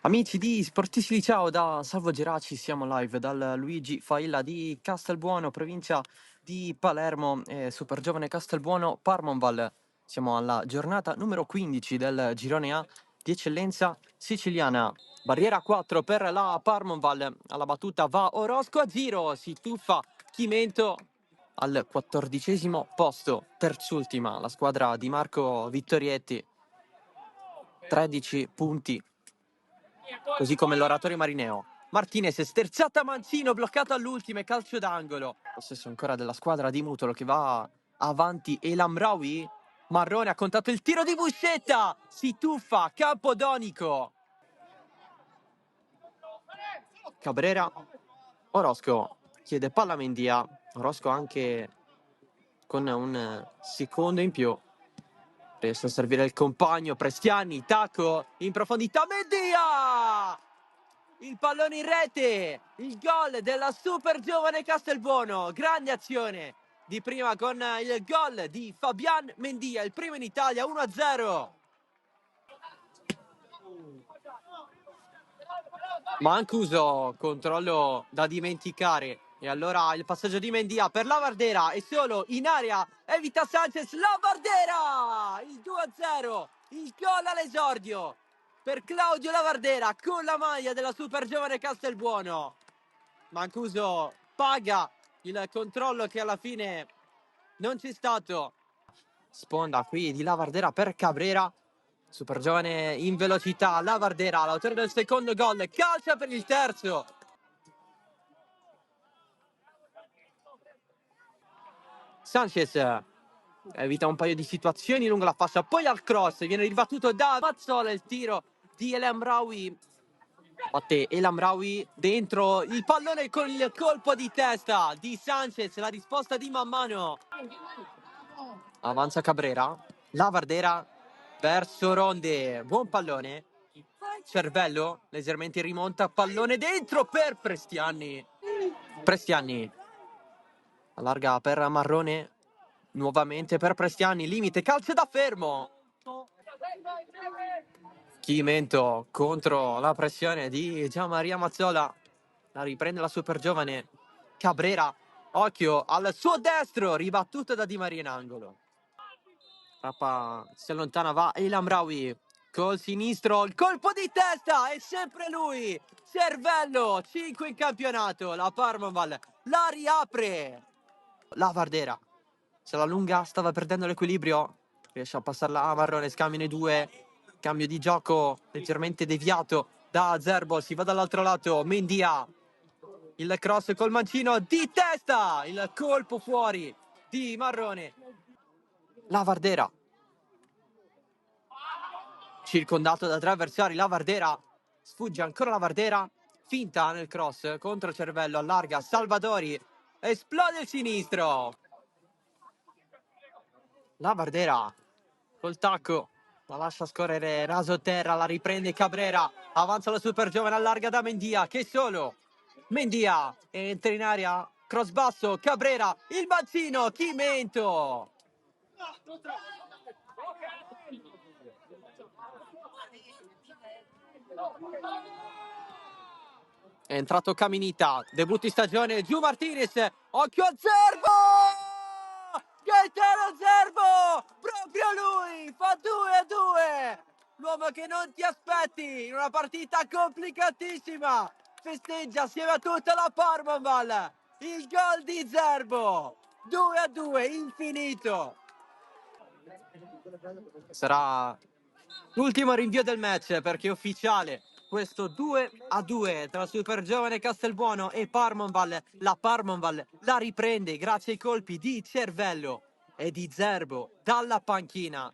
Amici di Sportisti Ciao da Salvo Geraci, siamo live dal Luigi Failla di Castelbuono, provincia di Palermo, Super Giovane Castelbuono, Parmonval. Siamo alla giornata numero 15 del girone A di eccellenza siciliana. Barriera 4 per la Parmonval, alla battuta va Orosco a giro, si tuffa Chimento al 14° posto, terzultima la squadra di Marco Vittorietti, 13 punti. Così come l'oratorio Marineo. Martinez sterzata Mancino, bloccato all'ultimo e calcio d'angolo. Possesso ancora della squadra di Mutolo che va avanti. El Amraoui. Marrone ha contato il tiro di Buscetta. Si tuffa Campodonico. Cabrera. Orosco chiede palla a Mendia. Orosco anche con un secondo in più. Riesce a servire il compagno. Prestiani, tacco in profondità. Mendia! Il pallone in rete, il gol della Super Giovane Castelbuono, grande azione di prima con il gol di Fabian Mendia, il primo in Italia, 1-0. Mancuso, controllo da dimenticare. E allora il passaggio di Mendia per Lavardera e solo in area evita Sanchez. Lavardera! Il 2-0, il gol all'esordio per Claudio Lavardera con la maglia della Super Giovane Castelbuono. Mancuso paga il controllo che alla fine non c'è stato. Sponda qui di Lavardera per Cabrera. Super giovane in velocità. Lavardera, l'autore del secondo gol. Calcia per il terzo. Sanchez evita un paio di situazioni lungo la fascia. Poi al cross viene ribattuto da Mazzola. Il tiro di El Amraoui. Batte El Amraoui dentro il pallone con il colpo di testa di Sanchez. La risposta di Mammano. Avanza Cabrera. Lavardera verso Ronde. Buon pallone. Cervello leggermente in rimonta. Pallone dentro per Prestiani. Prestiani allarga per Marrone. Nuovamente per Prestiani. Limite. Calcio da fermo. Chimento contro la pressione di Gianmaria Mazzola. La riprende la super giovane Cabrera. Occhio al suo destro. Ribattuto da Di Maria in angolo. Rappa si allontana, va El Amraoui col sinistro, il colpo di testa, è sempre lui, Cervello, 5 in campionato, la Parmonval la riapre. Lavardera se la lunga, stava perdendo l'equilibrio, riesce a passarla a Marrone, scambiano i due, cambio di gioco leggermente deviato da Zerbo, si va dall'altro lato, Mendia, il cross col mancino di testa, il colpo fuori di Marrone. Lavardera circondato da tre avversari, Lavardera sfugge ancora Lavardera, finta nel cross contro Cervello, allarga Salvadori, esplode il sinistro. Lavardera col tacco la lascia scorrere raso terra, la riprende Cabrera, avanza la super giovane, allarga da Mendia che solo Mendia entra in area, cross basso, Cabrera, il mancino, Chimento. È entrato Caminita, debutto in stagione, giù Martinez, occhio a Zerbo! Gaetano Zerbo! Proprio lui, fa 2-2! L'uomo che non ti aspetti in una partita complicatissima! Festeggia assieme a tutta la Parmonval il gol di Zerbo! 2-2, infinito! Sarà l'ultimo rinvio del match perché è ufficiale questo 2-2 tra Super Giovane Castelbuono e Parmonval. La Parmonval la riprende grazie ai colpi di Cervello e di Zerbo dalla panchina.